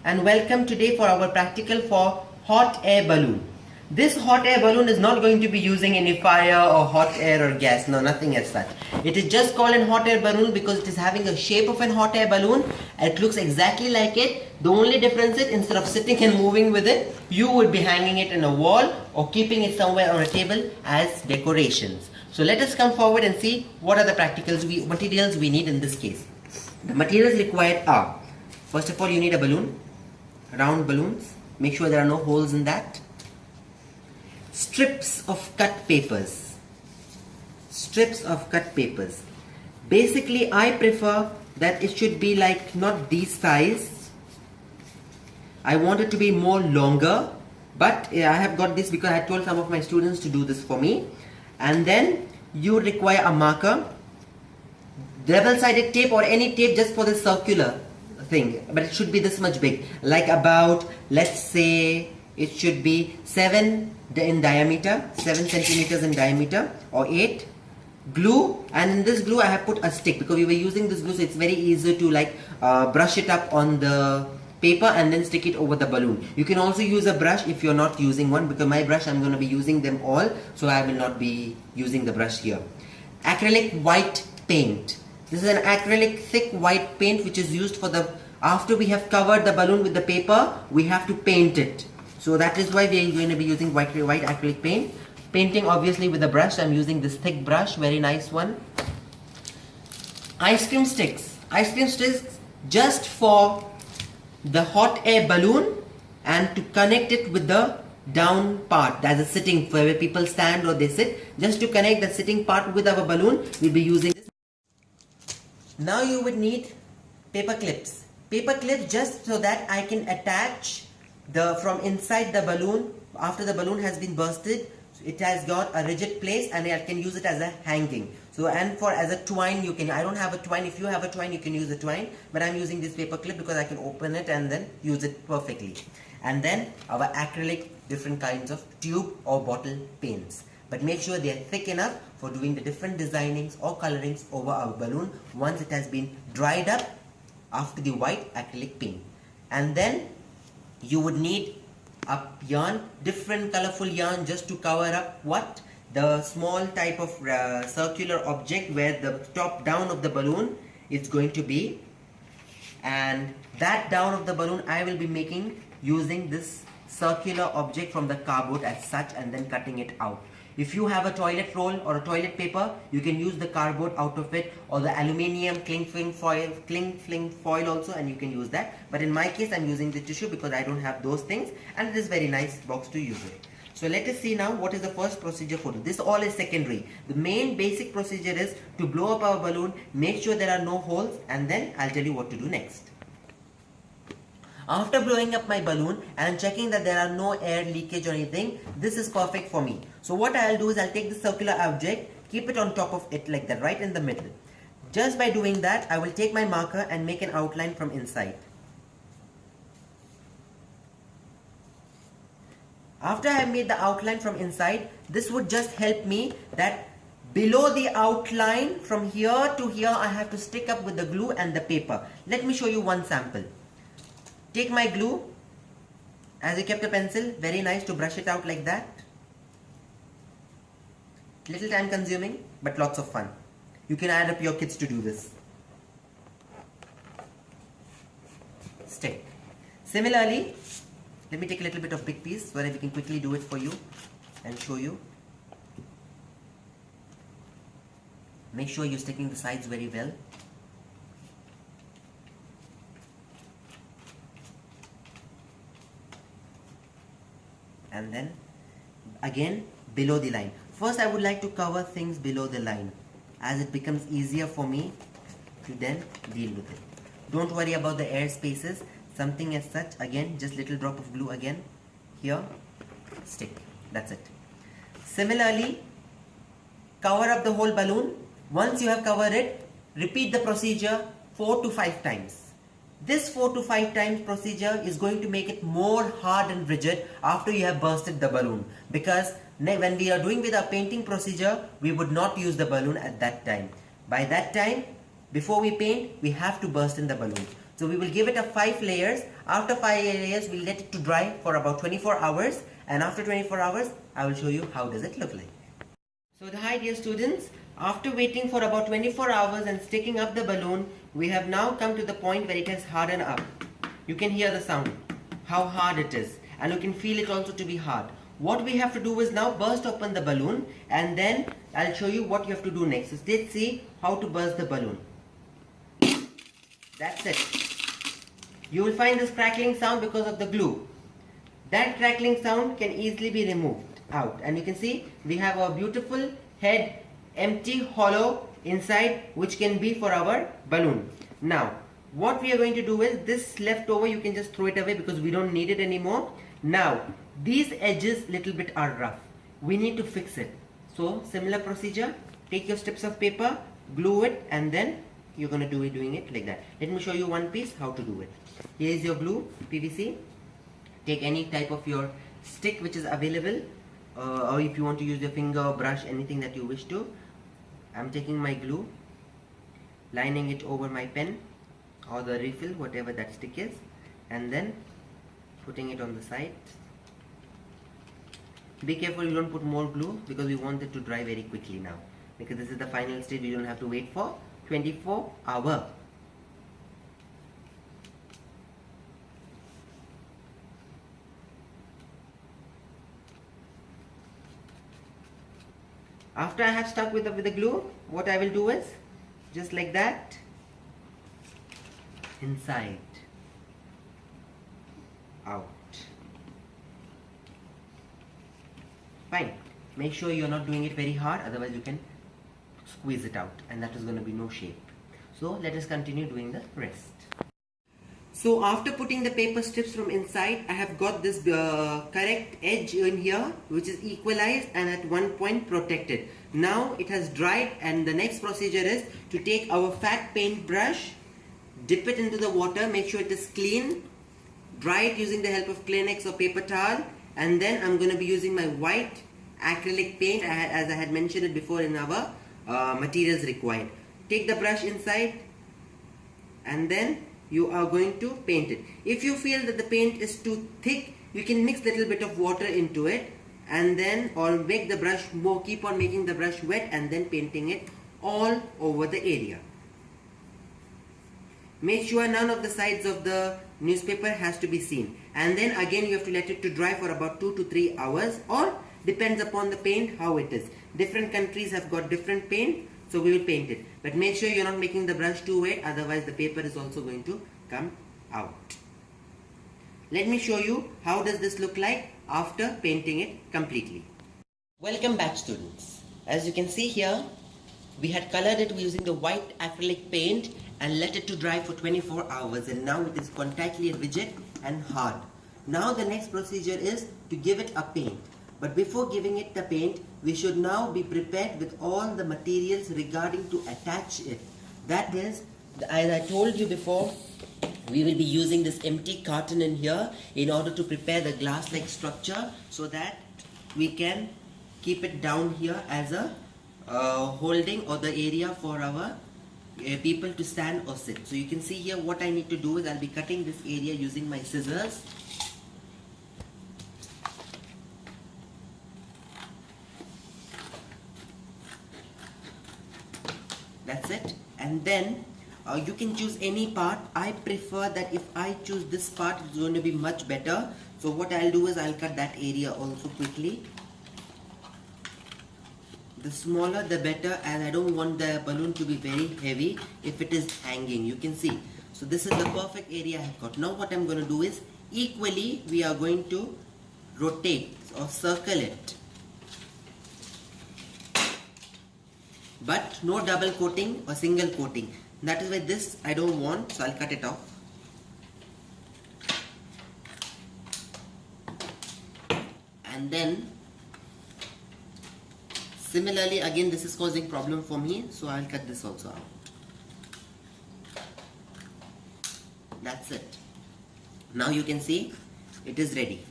and welcome today for our practical for hot air balloon. This hot air balloon is not going to be using any fire or hot air or gas, no, nothing as such. It is just called an hot air balloon because it is having a shape of an hot air balloon. It looks exactly like it. The only difference is instead of sitting and moving with it, you would be hanging it in a wall or keeping it somewhere on a table as decorations. So let us come forward and see what are the practical materials we need in this case. The materials required are, first of all, you need a balloon, round balloons. Make sure there are no holes in that. Strips of cut papers. Strips of cut papers. Basically, I prefer that it should be like not this size. I want it to be more longer, but I have got this because I told some of my students to do this for me. And then you require a marker, double-sided tape or any tape just for the circular thing, but it should be this much big, like about, let's say it should be 7 in diameter, 7 centimeters in diameter or 8. Glue, and in this glue I have put a stick because we were using this glue, so it's very easy to like brush it up on the paper and then stick it over the balloon. You can also use a brush if you're not using one, because my brush I'm going to be using them all, so I will not be using the brush here. Acrylic white paint. This is an acrylic thick white paint which is used for the, after we have covered the balloon with the paper, we have to paint it. So that is why we are going to be using white acrylic paint. Painting obviously with a brush. I'm using this thick brush, very nice one. Ice cream sticks. Ice cream sticks just for the hot air balloon and to connect it with the down part, that's a sitting where people stand or they sit. Just to connect the sitting part with our balloon, we'll be using this. Now you would need paper clips. Paper clips just so that I can attach the from inside the balloon after the balloon has been bursted. It has got a rigid place and I can use it as a hanging. So, and for as a twine, you can, I don't have a twine. If you have a twine, you can use a twine, but I'm using this paper clip because I can open it and then use it perfectly. And then our acrylic, different kinds of tube or bottle paints. But make sure they are thick enough for doing the different designings or colorings over our balloon once it has been dried up after the white acrylic paint. And then you would need a yarn, different colorful yarn, just to cover up what? The small type of circular object where the top down of the balloon is going to be. And that down of the balloon I will be making using this circular object from the cardboard as such and then cutting it out. If you have a toilet roll or a toilet paper, you can use the cardboard out of it or the aluminium cling film foil also, and you can use that. But in my case, I'm using the tissue because I don't have those things, and it is very nice box to use it. So let us see now what is the first procedure for this. All is secondary. The main basic procedure is to blow up our balloon, make sure there are no holes, and then I'll tell you what to do next. After blowing up my balloon and checking that there are no air leakage or anything, this is perfect for me. So what I'll do is I'll take the circular object, keep it on top of it like that, right in the middle. Just by doing that, I will take my marker and make an outline from inside. After I have made the outline from inside, this would just help me that below the outline from here to here, I have to stick up with the glue and the paper. Let me show you one sample. Take my glue, as you kept a pencil, very nice to brush it out like that. Little time consuming, but lots of fun. You can add up your kids to do this. Stick. Similarly, let me take a little bit of big piece so that we can quickly do it for you and show you. Make sure you're sticking the sides very well. And then again below the line. First I would like to cover things below the line as it becomes easier for me to then deal with it. Don't worry about the air spaces, something as such. Again, just little drop of glue again here, stick, that's it. Similarly, cover up the whole balloon. Once you have covered it, repeat the procedure 4 to 5 times. This 4 to 5 times procedure is going to make it more hard and rigid after you have bursted the balloon, because when we are doing with our painting procedure, we would not use the balloon at that time. By that time, before we paint, we have to burst in the balloon. So we will give it a 5 layers. After 5 layers, we'll let it to dry for about 24 hours, and after 24 hours, I will show you how does it look like. So hi dear students, after waiting for about 24 hours and sticking up the balloon, we have now come to the point where it has hardened up. You can hear the sound, how hard it is, and you can feel it also to be hard. What we have to do is now burst open the balloon, and then I'll show you what you have to do next. So let's see how to burst the balloon. That's it. You will find this crackling sound because of the glue. That crackling sound can easily be removed out, and you can see we have a beautiful head, empty, hollow inside, which can be for our balloon. Now what we are going to do is, this leftover you can just throw it away because we don't need it anymore. Now these edges little bit are rough, we need to fix it. So similar procedure, take your strips of paper, glue it, and then you're going to doing it like that. Let me show you one piece how to do it. Here is your glue, PVC. Take any type of your stick which is available, or if you want to use your finger or brush, anything that you wish to. I'm taking my glue, lining it over my pen or the refill, whatever that stick is, and then putting it on the side. Be careful you don't put more glue because we want it to dry very quickly now, because this is the final stage. We don't have to wait for 24 hours. After I have stuck with the glue, what I will do is just like that, inside, out. Fine. Make sure you're not doing it very hard, otherwise you can squeeze it out and that is going to be no shape. So let us continue doing the rest. So after putting the paper strips from inside, I have got this correct edge in here, which is equalized and at one point protected. Now it has dried, and the next procedure is to take our fat paint brush, dip it into the water, make sure it is clean, dry it using the help of Kleenex or paper towel, and then I'm going to be using my white acrylic paint as I had mentioned it before in our materials required. Take the brush inside, and then you are going to paint it. If you feel that the paint is too thick, you can mix a little bit of water into it, and then or make the brush more, keep on making the brush wet and then painting it all over the area. Make sure none of the sides of the newspaper has to be seen, and then again you have to let it to dry for about 2 to 3 hours, or depends upon the paint how it is. Different countries have got different paint, so we will paint it, but make sure you're not making the brush too wet, otherwise the paper is also going to come out. Let me show you how does this look like after painting it completely. Welcome back students. As you can see here, we had colored it using the white acrylic paint and let it to dry for 24 hours, and now it is compactly rigid and hard. Now the next procedure is to give it a paint. But before giving it the paint, we should now be prepared with all the materials regarding to attach it. That is, as I told you before, we will be using this empty carton in here in order to prepare the glass-like structure, so that we can keep it down here as a holding or the area for our people to stand or sit. So you can see here what I need to do is I'll be cutting this area using my scissors. That's it. And then you can choose any part. I prefer that if I choose this part, it's going to be much better. So what I'll do is I'll cut that area also quickly. The smaller the better, as I don't want the balloon to be very heavy if it is hanging. You can see. So this is the perfect area I have got. Now what I'm going to do is equally we are going to rotate or circle it. But no double coating or single coating. That is why this I don't want, so I'll cut it off. And then similarly again this is causing problem for me, so I'll cut this also out. That's it. Now you can see it is ready.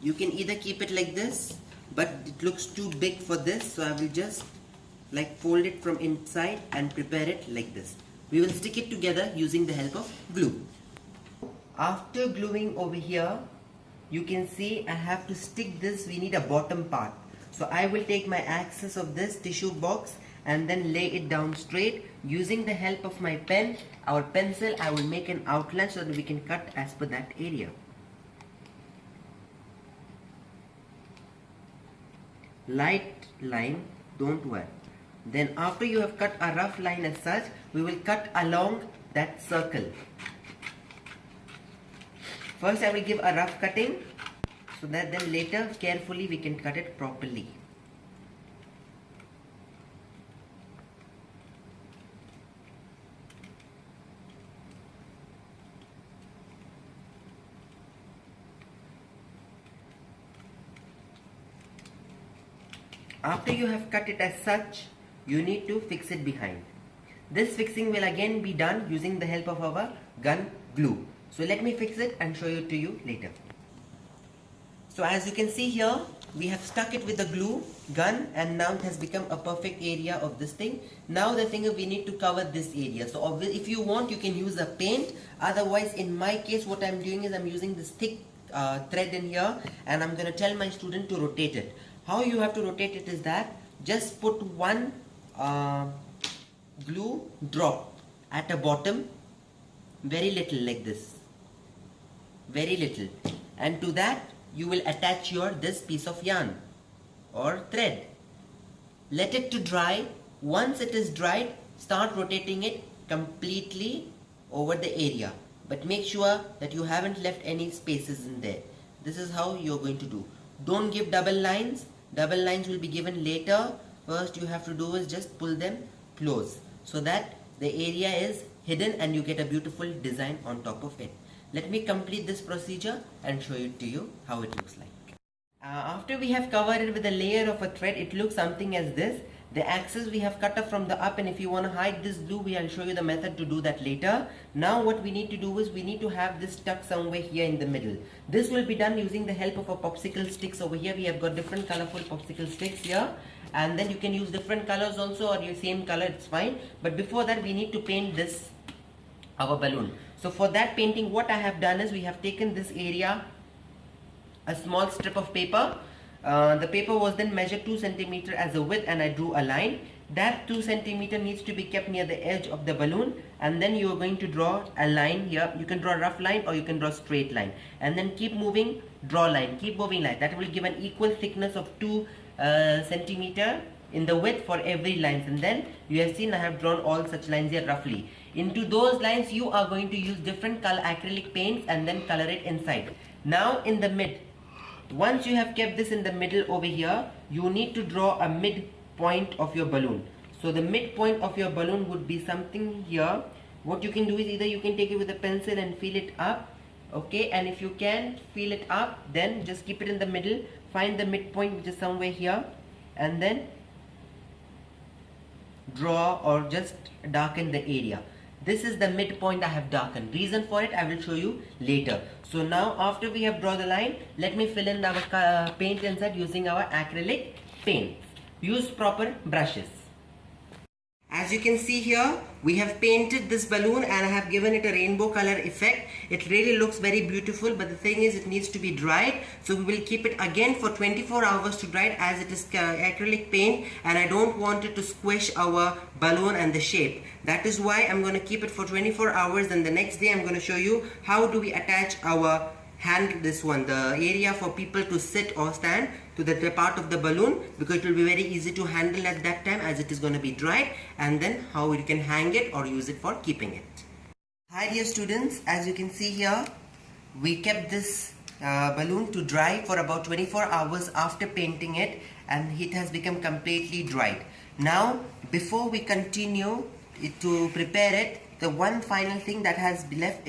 You can either keep it like this, but it looks too big for this, so I will just like fold it from inside and prepare it like this. we will stick it together using the help of glue. After gluing over here, you can see I have to stick this, we need a bottom part. So I will take my axis of this tissue box and then lay it down straight. Using the help of my pen or pencil, I will make an outline so that we can cut as per that area. Light line, don't worry. Then after you have cut a rough line as such, we will cut along that circle. First I will give a rough cutting so that then later carefully we can cut it properly. After you have cut it as such, you need to fix it behind. This fixing will again be done using the help of our gun glue. So let me fix it and show it to you later. So as you can see here, we have stuck it with the glue gun and now it has become a perfect area of this thing. Now the thing is we need to cover this area. So if you want, you can use a paint. Otherwise, in my case, what I'm doing is I'm using this thick thread in here and I'm going to tell my student to rotate it. How you have to rotate it is that just put one glue drop at the bottom, very little like this, very little, and to that you will attach this piece of yarn or thread. Let it to dry. Once it is dried, start rotating it completely over the area, but make sure that you haven't left any spaces in there. This is how you're going to do. Don't give double lines. Double lines will be given later. First you have to do is just pull them close so that the area is hidden and you get a beautiful design on top of it. Let me complete this procedure and show it to you how it looks like. After we have covered it with a layer of a thread, it looks something as this. The axis we have cut off from the up, and if you want to hide this glue, I'll show you the method to do that later. Now what we need to do is we need to have this stuck somewhere here in the middle. This will be done using the help of a popsicle sticks over here. We have got different colorful popsicle sticks here, and then you can use different colors also or your same color, it's fine. But before that we need to paint this, our balloon. So for that painting, what I have done is we have taken this area, a small strip of paper. The paper was then measured 2 cm as a width and I drew a line. That 2 cm needs to be kept near the edge of the balloon, and then you are going to draw a line here. You can draw a rough line or you can draw a straight line, and then keep moving, draw line, keep moving line. That will give an equal thickness of 2 cm in the width for every lines, and then you have seen I have drawn all such lines here roughly. Into those lines you are going to use different color acrylic paints and then color it inside. Now in the mid, once you have kept this in the middle over here, you need to draw a mid point of your balloon. So the midpoint of your balloon would be something here. What you can do is either you can take it with a pencil and feel it up, okay, and if you can feel it up, then just keep it in the middle, find the midpoint which is somewhere here, and then draw or just darken the area. This is the midpoint I have darkened. Reason for it I will show you later. So now after we have drawn the line, let me fill in our paint inside using our acrylic paint. Use proper brushes. As you can see here, we have painted this balloon and I have given it a rainbow color effect. It really looks very beautiful, but the thing is it needs to be dried. So we will keep it again for 24 hours to dry it, as it is acrylic paint and I don't want it to squish our balloon and the shape. That is why I'm going to keep it for 24 hours, and the next day I'm going to show you how do we attach our the area for people to sit or stand to the part of the balloon, because it will be very easy to handle at that time as it is going to be dried, and then how you can hang it or use it for keeping it. Hi dear students, as you can see here, we kept this balloon to dry for about 24 hours after painting it, and it has become completely dried. Now before we continue to prepare it, the one final thing that has left